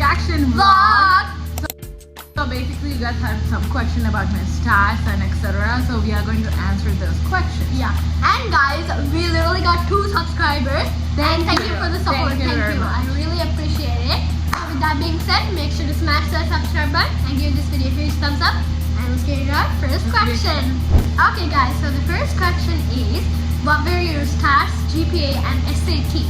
reaction vlog. So basically you guys had some question about my stats and etc. So we are going to answer those questions. Yeah. And guys, we literally got 2 subscribers. Thank you for the support. Thank you very much. I really appreciate it. With that being said, make sure to smash that subscribe button and give this video a huge thumbs up. And let's get into our first question. Okay guys, so the first question is, what were your stats, GPA and SAT?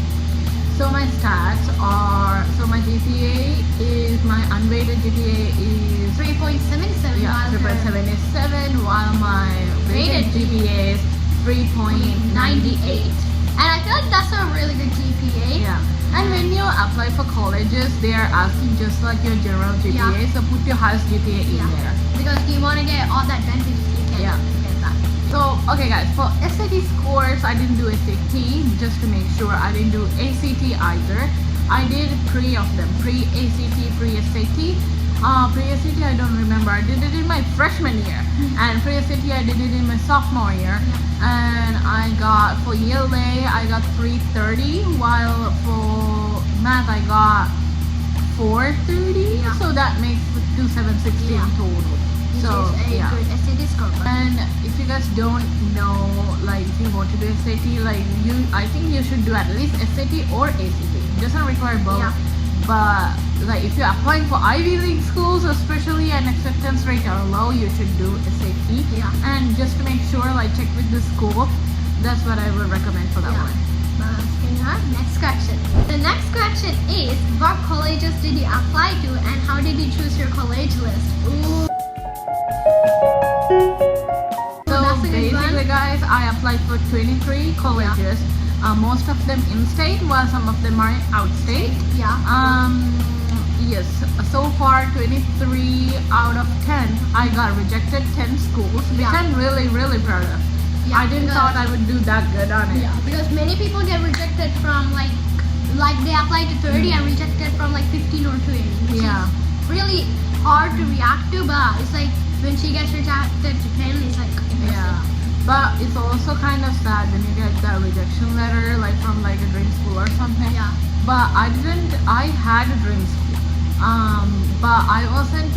So my stats are, my GPA is, my unweighted GPA is 3.77. yeah, 3.77, while my weighted GPA is 3.98. And I feel like that's a really good GPA. Yeah. And when you apply for colleges, they are asking just like your general GPA, so put your highest GPA in there. Because you want to get all that benefits you can get that. So, okay guys, for SAT scores, I didn't do SAT, just to make sure. I didn't do ACT either. I did 3 of them, pre-ACT, pre-SAT. Pre-SAT I don't remember, I did it in my freshman year. And pre-SAT I did it in my sophomore year. And I got, for ELA, I got 330, while for math I got 430. So that makes 2760 in total. So a good SAT score. And if you guys don't know, like if you want to do SAT, like I think you should do at least SAT or ACT. It doesn't require both. But like if you're applying for Ivy League schools especially and acceptance rate are low, you should do SAT. And just to make sure, like check with the school. That's what I would recommend for that one. Next question. The next question is, what colleges did you apply to and how did you choose your college list? Ooh. So basically guys, I applied for 23 colleges. Most of them in-state, while some of them are out-state. Yes, so far 23 out of 10 I got rejected 10 schools, which I'm really proud of. I didn't thought I would do that good on it. Because many people get rejected from like they applied to 30 and rejected from like 15 or 20, which is really hard to react to, but it's like when she gets rejected to 10, it's like but it's also kind of sad when you get that rejection letter like from like a dream school or something. But I had a dream school, but I wasn't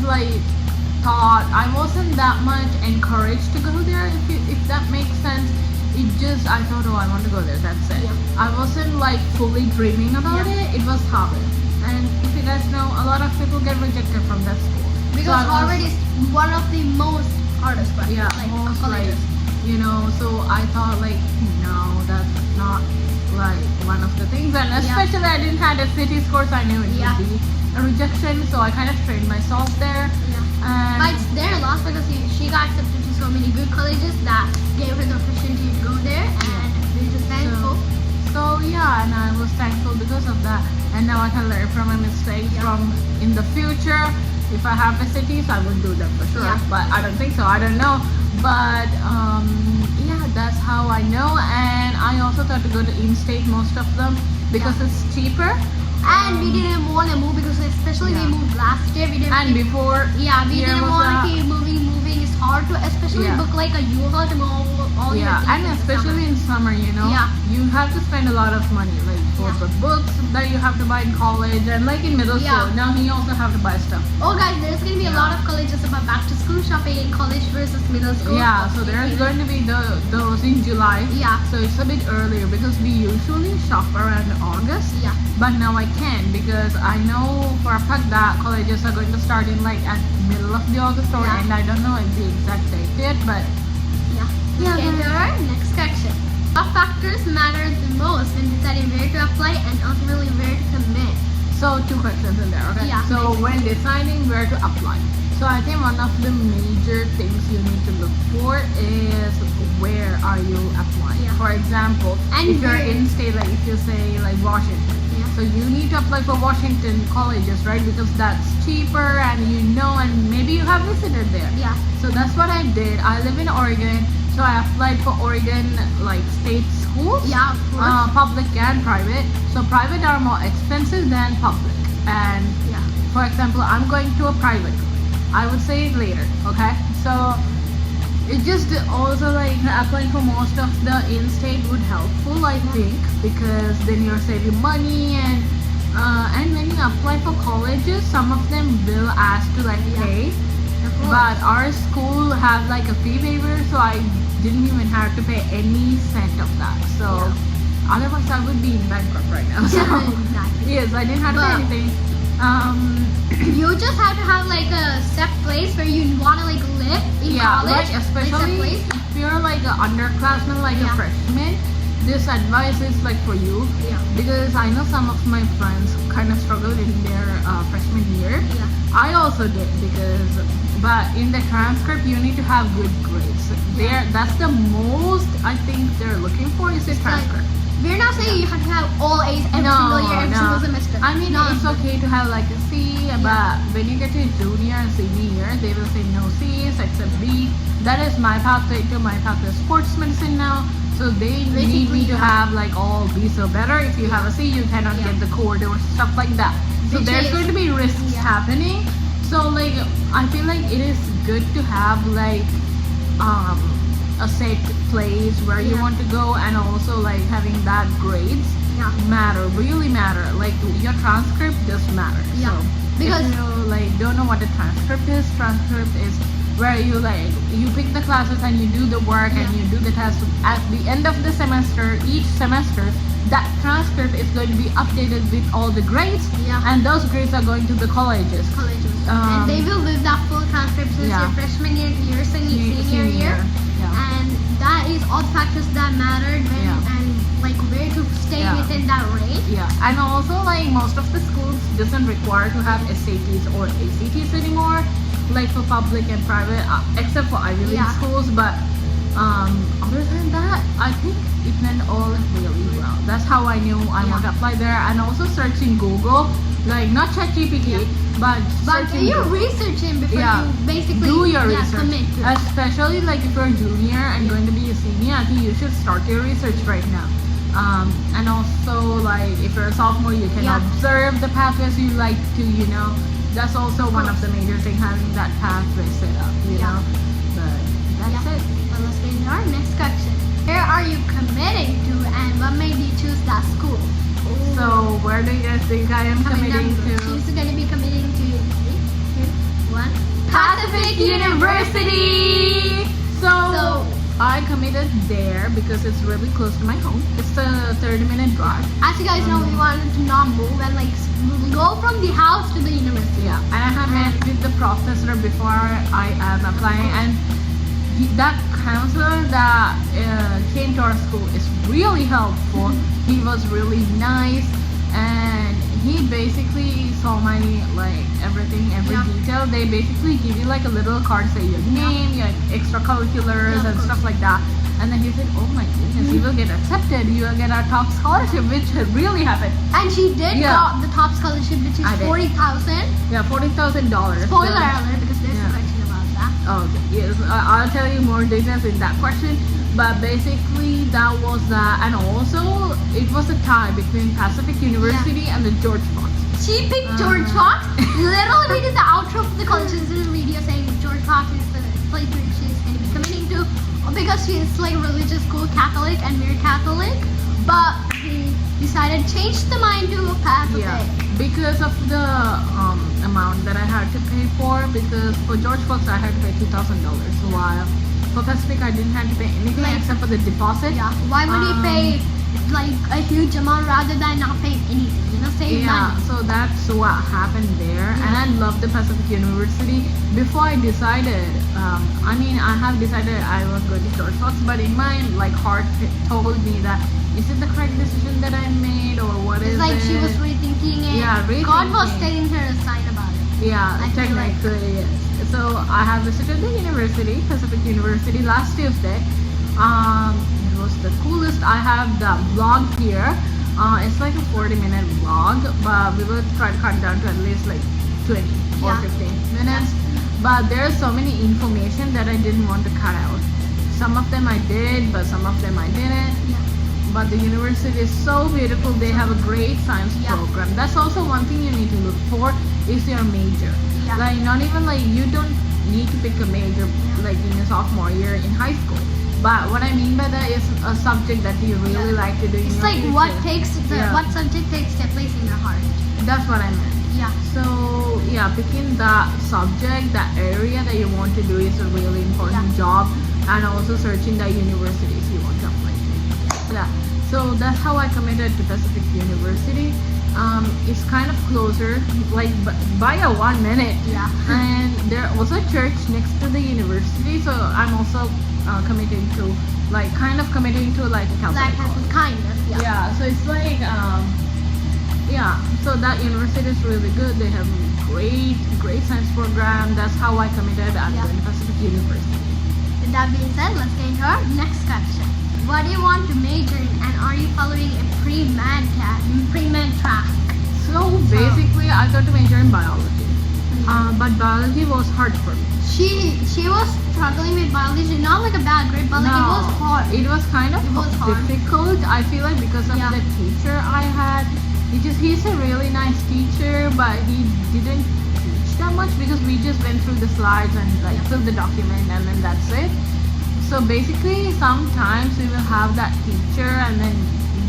I wasn't that much encouraged to go there, if that makes sense. I thought, oh, I want to go there, that's it. I wasn't like fully dreaming about it. It was Harvard, and if you guys know, a lot of people get rejected from that school because Harvard is one of the most hardest colleges. You know, so I thought like, no, that's not like one of the things, and especially I didn't have a city scores, I knew it would be a rejection, so I kind of trained myself there. But it's their loss because she got accepted to so many good colleges that gave her the opportunity to go there, and we're just thankful. So yeah, and I was thankful because of that, and now I can learn from my mistakes from in the future. If I have SATs, I would do them for sure, but I don't think so, I don't know. But that's how I know. And I also thought to go to in-state, most of them, because it's cheaper. And we didn't want to move because especially we moved last year. We didn't we didn't want to keep moving. It's hard to especially book like a U-Haul to move all your things. And especially in summer, you know, you have to spend a lot of money, like for the books that you have to buy in college, and like in middle school. Now you also have to buy stuff. Oh guys, there's going to be a lot of colleges about back to school shopping in college versus middle school. So there's going to be those in July. So it's a bit earlier because we usually shop around August. But now I can, because I know for a fact that colleges are going to start in like at middle of the August or and I don't know the exact date yet, but next question. What factors matter the most when deciding where to apply and ultimately where to commit? So 2 questions in there, okay? So when deciding where to apply, so I think one of the major things you need to look for is where are you applying. For example, if you're in state, like if you say like Washington, so you need to apply for Washington colleges, right? Because that's cheaper, and and maybe you have visited there. So that's what I did. I live in Oregon, so I applied for Oregon like state schools, public and private. So private are more expensive than public. And for example, I'm going to a private. I would say it later, okay? So it just also like applying for most of the in-state would helpful, I think, because then you're saving money and And when you apply for colleges, some of them will ask to like Yeah. pay. Of course. But our school have like a fee waiver, so I didn't even have to pay any cent of that. So otherwise I would be in bankrupt right now. So Exactly. yes, I didn't have to pay But- anything. You just have to have like a set place where you want to like live in Yeah, college. like especially place. if you're like an underclassman, like Yeah. a freshman, this advice is like for you. Yeah. Because I know some of my friends kind of struggled in their freshman year. Yeah. I also did but in the transcript you need to have good grades. That's the most I think they're looking for is the It's like- transcript. We're not saying you have to have all A's every single year, every single semester. I mean, No. it's okay to have like a C, but when you get to junior and senior year, they will say no C's except B. That is my pathway to my pathway of sports medicine now. So they need me to Basically, have like all B. So better if you have a C, you cannot Yeah. get the cord or stuff like that. So Which there's is- going to be risks Yeah. happening. So like I feel like it is good to have like a set place where you Yeah. want to go, and also like having that grades Yeah. really matter. Like your transcript does matter. Yeah. So Because- if you like don't know what a transcript is where you pick the classes and you do the work and Yeah. you do the test at the end of the semester. Each semester that transcript is going to be updated with all the grades, Yeah. and those grades are going to the colleges. Colleges. Um, And they will live that full transcript since yeah. your freshman year to your senior year. Yeah. And that is all the factors that mattered when Yeah. and like where to stay Yeah. within that range. Yeah, and also like most of the schools doesn't require to have SATs or ACTs anymore, like for public and private, except for Ivy League Yeah. schools. But other than that, I think it went all really well. That's how I knew I want to apply there, and also searching Google, like not ChatGPT, Yeah. but But searching you're Google. researching before Yeah. you basically Do your yeah, research, commit to it. especially like if you're a junior and going to be a senior. I think you should start your research right now. And also like if you're a sophomore, you can Yeah. observe the pathways you like to, that's also one of the major things, having that pathway set up, you Yeah. know. But that's Yeah. it. Well, let's get into our next question. Where are you committing to, and what made you choose that school? So where do you guys think I am committing to? She's going to be committing to 3, 2, 1. Pacific University. So I committed there because it's really close to my home. It's a 30-minute drive. As you guys know, we wanted to not move and like go from the house to the university. Yeah, and I have met with the professor before I am applying, and that counselor that came to our school is really helpful. He was really nice, and he basically saw my like everything, every Yeah. detail. They basically give you like a little card, say your name, your extracurriculars, Yeah, of and course. stuff like that. And then he said, "Oh my goodness, you will get accepted. You will get our top scholarship," which really happened. And she did Yeah. got the top scholarship, which is I did. 40,000. Yeah, $40,000. Spoiler alert, because there's Yeah. a question about that. Oh, yes. I'll tell you more details in that question. But basically, that was that. And also, it was a tie between Pacific University and the George Fox. She picked George Fox. Literally, we did the outro for the college video saying George Fox is the place where she's going to be committing to, because she is like religious school Catholic and we're Catholic. But we decided to change the mind to Pacific. Yeah, because of the amount that I had to pay for. Because for George Fox, I had to pay $2,000, while for Pacific, I didn't have to pay anything Like- except for the deposit. Yeah. Why would he pay like a huge amount rather than not paying anything? Save Yeah, money. so that's what happened there, and I love the Pacific University. Before I decided, I have decided I was going to George Fox, but in my like heart it told me that is it the correct decision that I made, or what is It's like it? she was rethinking it. Yeah, God was rethinking. telling her a sign about it. Yeah, I feel like- technically, yes. So I have visited the university, Pacific University, last Tuesday. It was the coolest. I have the vlog here. It's like a 40-minute vlog, but we will try to cut down to at least like 20 or Yeah. 15 minutes. But there's so many information that I didn't want to cut out. Some of them I did, but some of them I didn't. Yeah. But the university is so beautiful. They have a great science Yeah. program. That's also one thing you need to look for is your major. Yeah. Like not even like you don't need to pick a major like in your sophomore year in high school. But what I mean by that is a subject that you really like to do in It's your like future. what subject takes their place in your heart. That's what I meant. Yeah. So yeah, picking that subject, that area that you want to do is a really important job, and also searching the universities you want to apply to. Yeah. So that's how I committed to Pacific University. It's kind of closer, like by a 1 minute. Yeah. And there was a church next to the university, so I'm also committing to committing to like a Catholic college. Kind of. Yeah. Yeah, so it's like yeah, so that university is really good. They have great science program. That's how I committed at the Pacific University. With that being said, let's get into our next question. What do you want to major in, and are you following a pre-med track? So basically, I got to major in biology, but biology was hard for me. She was struggling with biology, not like a bad grade, but like it was hard. It was kind of difficult. I feel like because of the teacher I had. He's a really nice teacher, but he didn't teach that much because we just went through the slides and like filled the document and then that's it. So basically, sometimes we will have that teacher and then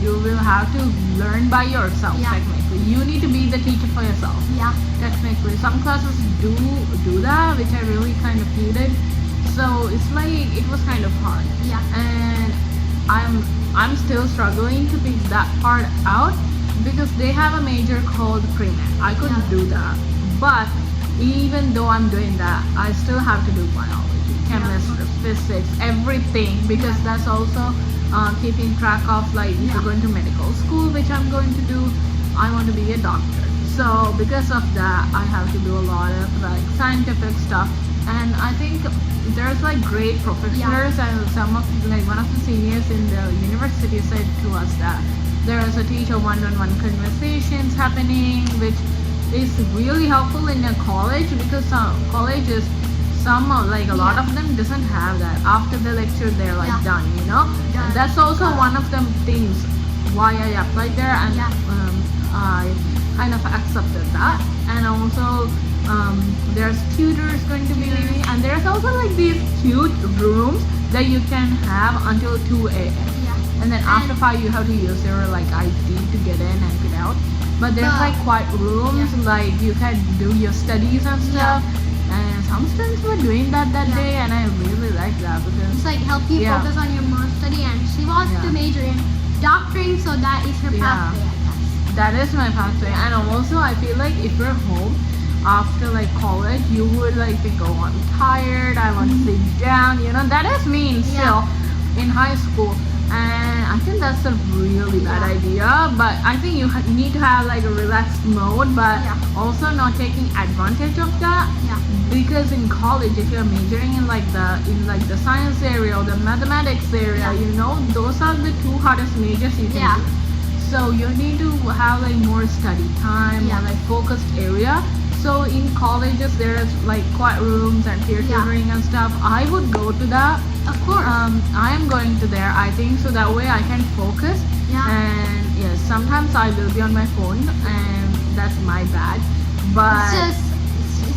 you will have to learn by yourself. Technically, you need to be the teacher for yourself. Yeah. Technically, some classes do that, which I really kind of hated. So it's like it was kind of hard. Yeah. And I'm still struggling to pick that part out. Because they have a major called pre-med. I couldn't do that. But even though I'm doing that, I still have to do biology, chemistry, physics, everything. Because that's also keeping track of like if you're going to medical school, which I'm going to do, I want to be a doctor. So because of that, I have to do a lot of like scientific stuff. And I think there's like great professors and some of like one of the seniors in the university said to us that there is a teacher one-on-one conversations happening, which is really helpful in a college because colleges, a lot of them doesn't have that. After the lecture, they're like done, you know. That's also one of the things why I applied there, and I kind of accepted that. And also, there's tutors going to be, and there's also like these cute rooms that you can have until 2 a.m. And then after 5 you have to use your like ID to get in and get out. But there's like quiet rooms, like you can do your studies and stuff. And some students were doing that day, and I really like that because it's like help you focus on your more study. And she wants to major in doctoring, so that is her pathway, I guess. That is my pathway. And also I feel like if you're home after like college, you would like think, oh, I'm tired, I want to sit down, you know. That is me still in high school. And I think that's a really bad idea, but I think you need to have like a relaxed mode, but also not taking advantage of that. Because in college, if you're majoring in like the science area or the mathematics area, you know, those are the two hardest majors you can do. So you need to have like more study time or like focused area. So in colleges, there's like quiet rooms and peer tutoring and stuff. I would go to that. Of course. I am going to there, I think, so that way I can focus. And yes, sometimes I will be on my phone, and that's my bad. But it's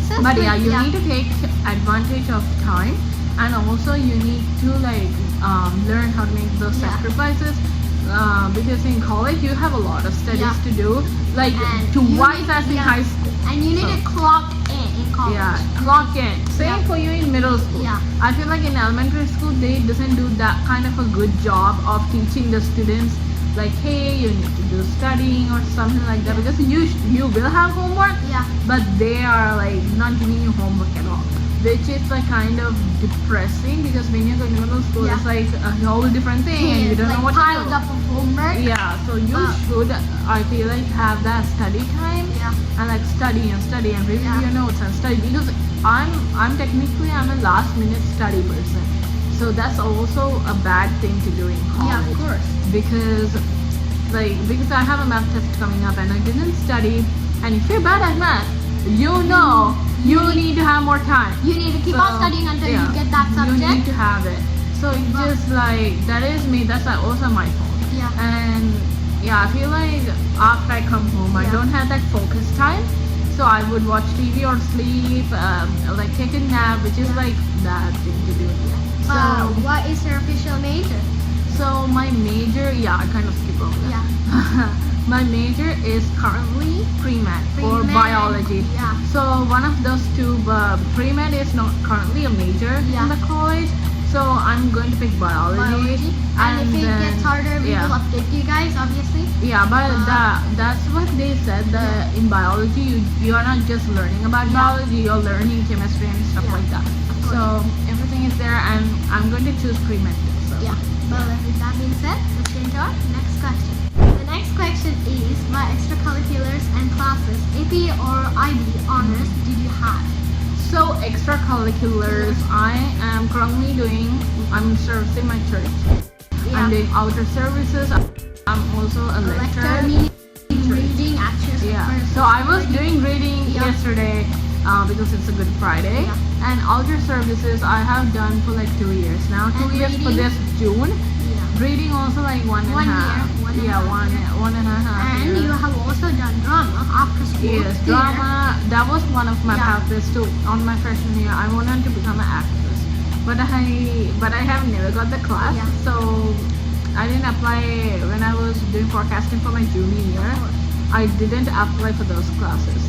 just but you need to take advantage of time, and also you need to like learn how to make those sacrifices. Because in college you have a lot of studies to do, like twice as in high school. And you need to clock in college. Yeah, clock in. Same for you in middle school. I feel like in elementary school they doesn't do that kind of a good job of teaching the students like, hey, you need to do studying or something like that, because you will have homework, but they are like not giving you homework at all, which is like kind of depressing, because when you go to middle school it's like a whole different thing and you don't know what to do. Up of homework. So you should, I feel like, have that study time and like study and review your notes and study, because I'm technically a last minute study person. So that's also a bad thing to do in college. Yeah, of course. Because I have a math test coming up and I didn't study, and if you're bad at math, you know you need to have more time. You need to keep on studying until you get that subject. You need to have it. So it's just like, that is me, that's also my fault. And I feel like after I come home, I don't have that focus time. So I would watch TV or sleep, like take a nap, which is like that thing to do. So what is your official So my major, yeah, I kind of skip over that. Yeah. My major is currently pre-med or Pre-med, biology. yeah. So one of those two, but pre-med is not currently a major Yeah. in the college. So I'm going to pick biology. And if it gets harder, we yeah. will update you guys, obviously. Yeah, but that's what they said. That in biology, you are not just learning about biology, you're learning chemistry and stuff like that. So everything is there, and I'm going to choose pre-med. So. Yeah. But with that being said, let's get into our next question. The next question is, what extracurriculars and classes, AP or IB honors, did you have? So extracurriculars, I am currently doing, I'm servicing my church. Yeah. I'm doing outer services. I'm also a lecturer. Reading, actions. Yeah. So I was doing reading yesterday because it's a Good Friday. Yeah. And outer services I have done for like 2 years now. 2 years for reading? this June. Yeah. Reading also like one and a half. One and a half. And you have also done drama after school. Yes, theater. drama. That was one of my pathways too. On my freshman year, I wanted to become an actress, but I have never got the class. Yeah. So I didn't apply when I was doing forecasting for my junior year. I didn't apply for those classes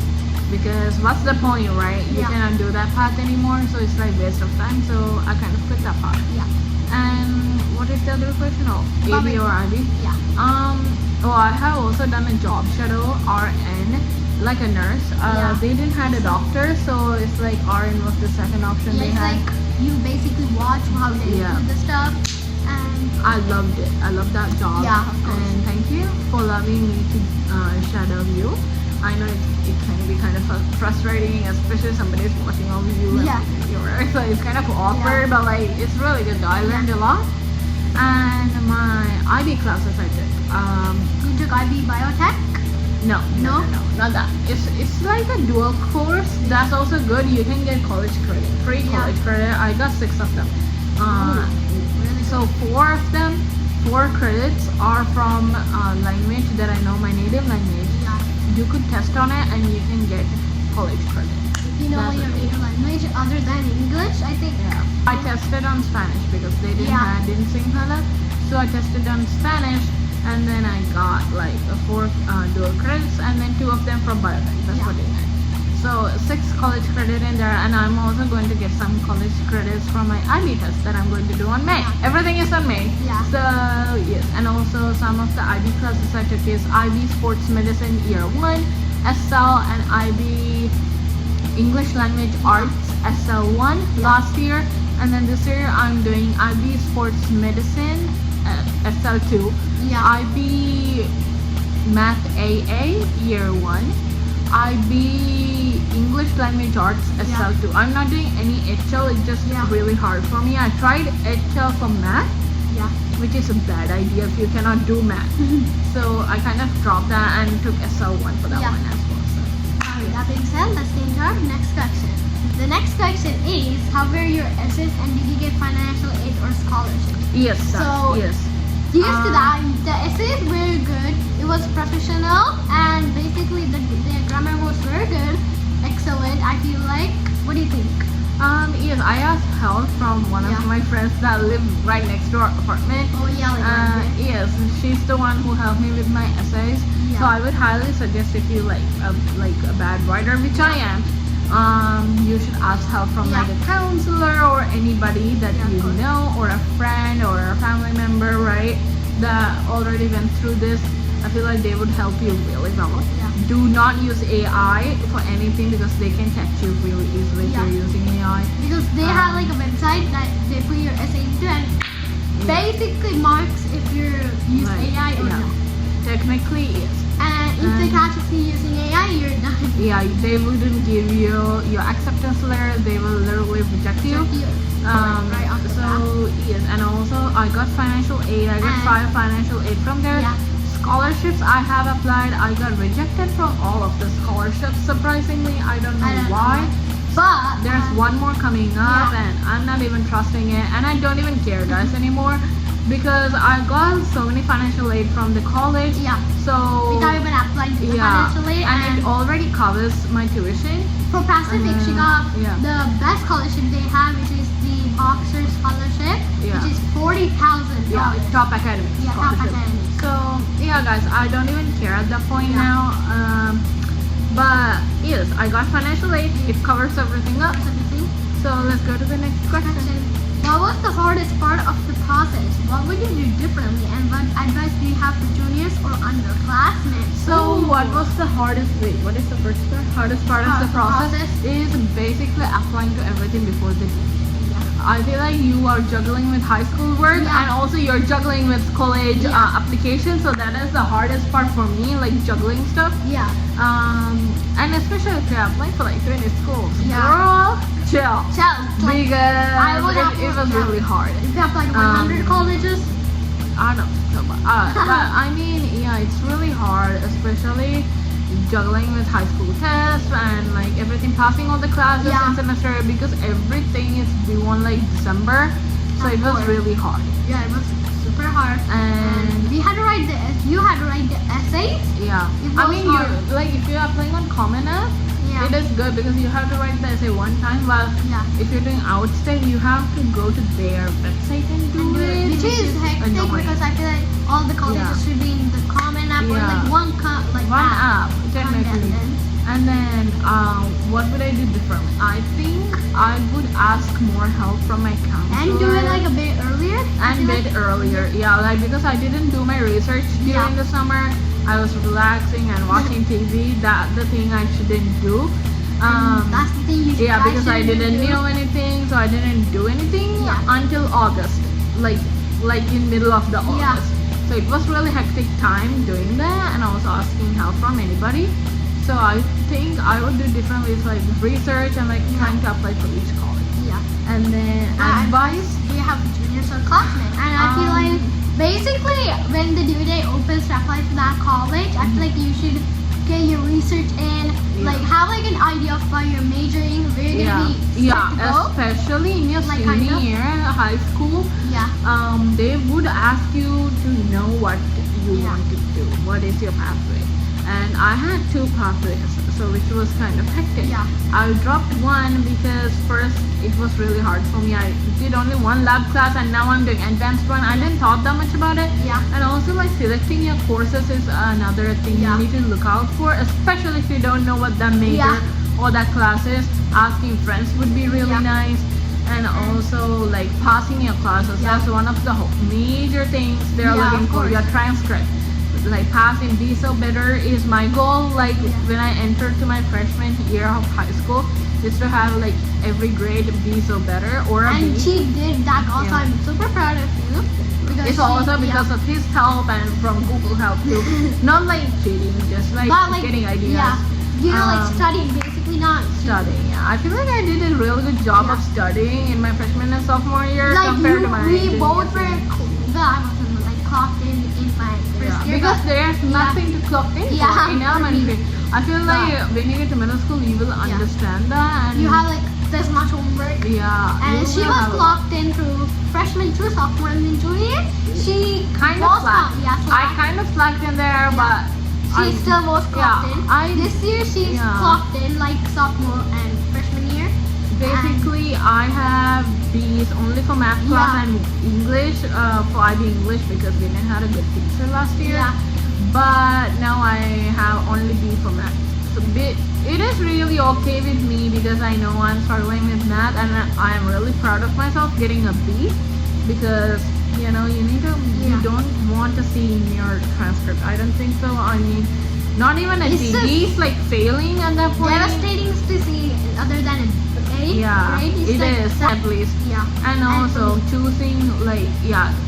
because what's the point, right? You Yeah. cannot do that path anymore, so it's like waste of time. So I kind of quit that path. Yeah. And what is the other question? Oh, AB or IB? Yeah. Oh, I have also done a job shadow, RN, like a nurse. They didn't have a doctor, so it's like RN was the second option Yeah, they it's had. like you basically watch how they Yeah. do the stuff, and I loved it. I loved that job. Yeah, of course. And thank you for allowing me to shadow you. I know it can be kind of frustrating, especially somebody's watching over you. Yeah. And so it's kind of awkward, but like it's really good though. I learned a lot. And my IB classes I took. you took IB Biotech. No, not that. It's like a dual course. That's also good. You can get college credit, free college credit. I got 6 of them. Really? So 4 of them, 4 credits are from language that I know, my native language. Yeah. You could test on it and you can get college credit. If you know That's your it. native language other than English, I think. Yeah. I tested on Spanish because they didn't sing Hala. So I tested on Spanish and then I got like 4 dual credits and then 2 of them from biotech. That's what they meant. So 6 college credit in there, and I'm also going to get some college credits from my IB test that I'm going to do on May. Everything is on May. Yeah. So yes, and also some of the IB classes I took is IB Sports Medicine Year 1, SL and IB English Language Arts SL1 last year, and then this year I'm doing IB Sports Medicine SL2, Yeah. IB Math AA Year 1, IB English Language Arts SL2. I'm not doing any HL, it's just really hard for me. I tried HL for math, Yeah. which is a bad idea if you cannot do math. So I kind of dropped that and took SL1 for that one as well. So. Alright, that being said, let's get into our next question. The next question is, how were your essays and did you get financial aid or scholarship? Yes, So- yes. Used to that, the essays were good. It was professional and basically the grammar was very good. Excellent, I feel like. What do you think? Yes, I asked help from one of my friends that live right next to our apartment. Oh yeah, like Yes, she's the one who helped me with my essays. Yeah. So I would highly suggest if you like a bad writer, which I am, you should ask help from like a counselor or anybody that you of course. know, or a friend or a family member, right? That already went through this. I feel like they would help you really well. Yeah. Do not use AI for anything because they can catch you really easily if you're using AI. Because they have like a website that they put your essay into and basically marks if you use AI or not. Technically, yes. And if they catch you using AI, you're done. Yeah, they wouldn't give you your acceptance letter. They will literally reject you. Right after So yes, and also I got financial aid. I got 5 financial aid from there. Yeah. Scholarships I have applied. I got rejected from all of the scholarships. Surprisingly, I don't know why. But There's one more coming up, and I'm not even trusting it, and I don't even care, guys, anymore, because I got so many financial aid from the college. Yeah. So without even applying to the financial aid, and it already covers my tuition. for Pacific, she got yeah. the best scholarship they have, which is the Oxford scholarship, Yeah. which is $40,000. Yeah, top academic Yeah, top scholarship. academic. So yeah, guys, I don't even care at that point Yeah. now. But yes, I got financial aid. It covers everything up. Everything. So let's go to the next question. What was the hardest part of the process? What would you do differently? And what advice do you have for juniors or underclassmen? So what was the hardest way? What is the first part? Hardest part of the process is basically applying to everything before the due. I feel like you are juggling with high school work Yeah. and also you're juggling with college Yeah. applications. So that is the hardest part for me, like juggling stuff. Yeah. And especially if you're applying for like 20 schools. Yeah. Girl, chill. Like, I would Because it was really hard. If you have like 100 colleges, I don't know. But I mean, yeah, it's really hard, especially juggling with high school tests and like everything, passing all the classes Yeah. in semester because everything is due on like December. So Of it was course. really hard. yeah, it was super hard. And We had to write you had to write the essays. yeah, It I was mean, hard. you like if you're applying on Common App, Yeah. it is good because you have to write the essay one time. While Yeah. if you're doing outstate, you have to go to their website and do it, Which is hectic annoying. because I feel like all the colleges Yeah. should be in the common app or Yeah. like one One app, technically. And And then, what would I do differently? I think I would ask more help from my counselor. do it like a bit earlier. I and feel bit like- earlier. Yeah, like because I didn't do my research during Yeah. the summer. I was relaxing and watching TV. That the thing I shouldn't do. That's the thing you should Yeah, because I shouldn't didn't do. know anything, so I didn't do anything Yeah. until August, like in middle of the Yeah. August. So it was really hectic time doing that, and also asking help from anybody. So I think I would do differently, it's like research and like trying to apply for each college. Yeah. And then advice. Do you have juniors or classmates? And I feel like basically when the due date opens to apply for that college, I feel like you should get your research in, like have like an idea of what you're majoring, where you're gonna be set to go. Especially in your Like, kind senior of. year in high school. Yeah. They would ask you to know what you Yeah. want to do. What is your pathway? And I had 2 pathways, so which was kind of hectic. Yeah. I dropped one because first it was really hard for me. I did only 1 lab class and now I'm doing advanced one. I didn't thought that much about it. Yeah. And also like selecting your courses is another thing Yeah. you need to look out for, especially if you don't know what that major Yeah. or that class is. Asking friends would be really Yeah. nice. And also like passing your classes. Yeah. That's one of the major things they're Yeah, looking of for. course. Your transcript. Like passing B so better is my goal. Like Yeah. when I entered to my freshman year of high school, is to have like every grade B so better or a And B. she did that also. Yeah. I'm super proud of you. Because It's also because of his help and from Google help too. Not like cheating, just like But, like, getting ideas. Yeah. You know, like Um, studying, basically not Studying, yeah. I feel like I did a really good job of Yeah. studying in my freshman and sophomore year like compared to my we junior both year. were. Well, I wasn't like clocked in my first Yeah, year. because but- there's nothing to clock in Yeah, for in for elementary. I feel like when you get to middle school, you will understand that. And you have like this much homework. yeah. And you she will was have a lot. clocked in through freshman through sophomore and then junior. She Kind was of slacked. Yeah, I slacked. kind of slacked in there, but She still was clocked in. I This year she's yeah. clocked in like sophomore and freshman year. basically I have B's only for math class Yeah. and English for IB English because we didn't have a good teacher last year. Yeah. But now I have only B for math. So it is really okay with me because I know I'm struggling with math and I am really proud of myself getting a B because you know you need to you Yeah. don't want to see in your transcript. I don't think so. I mean, not even a It's D. just- D is like failing at that point. Devastating to see other than an A. Yeah, Right? It's it like is at least. Yeah. And also choosing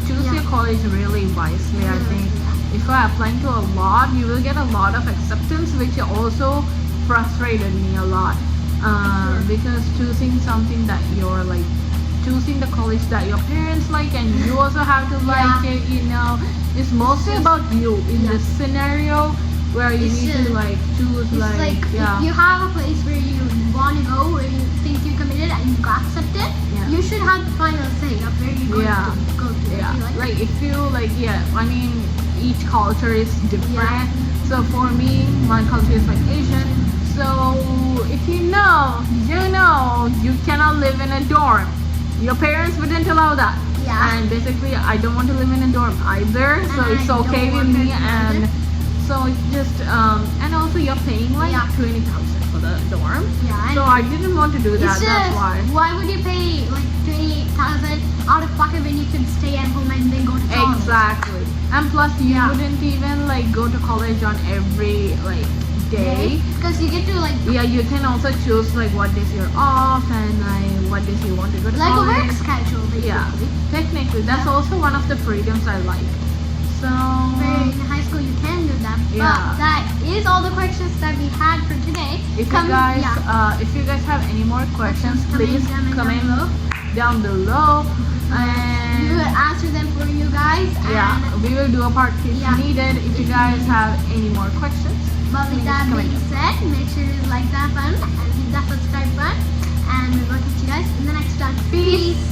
choose Yeah. your college really wisely. I think Yeah. if you're applying to a lot, you will get a lot of acceptance, which also frustrated me a lot. Sure. Because choosing something that you're like choosing the college that your parents like and you also have to like Yeah. it, you know, it's mostly about you in Yeah. this scenario where you It's need to just- like choose It's like if you have a place where you want to go, where you think you committed and you got accepted, Yeah. you should have the final say of where you're going Yeah. to go to. Yeah, I feel like if you I mean each culture is different. So for me, my culture is like Asian. So if you know, you cannot live in a dorm. your parents wouldn't allow that. Yeah. And basically, I don't want to live in a dorm either, so And it's I don't okay with want me. her to And either. so it's just and also you're paying like Yeah. 20,000 for the dorm. Yeah, So I didn't want to do that. It's That's just, why. would you pay like 20,000 out of pocket when you could stay at home and then go to college? Exactly. And plus, you Yeah. wouldn't even like go to college on every like day. Because you get to like Yeah, you can also choose like what days you're off and like what days you want to go to a college. work schedule basically. Yeah, technically, that's Yeah. also one of the freedoms I like. So Where in high school you can do that. Yeah. But that is all the questions that we had for today. if you guys have any more questions, please comment down below, We will and answer them for you guys. yeah, And, we will do a part if Yeah. needed. If you guys have any more questions, but with please that comment being down. said, make sure you like that button and hit that subscribe button. And we will catch you guys in the next one. Peace.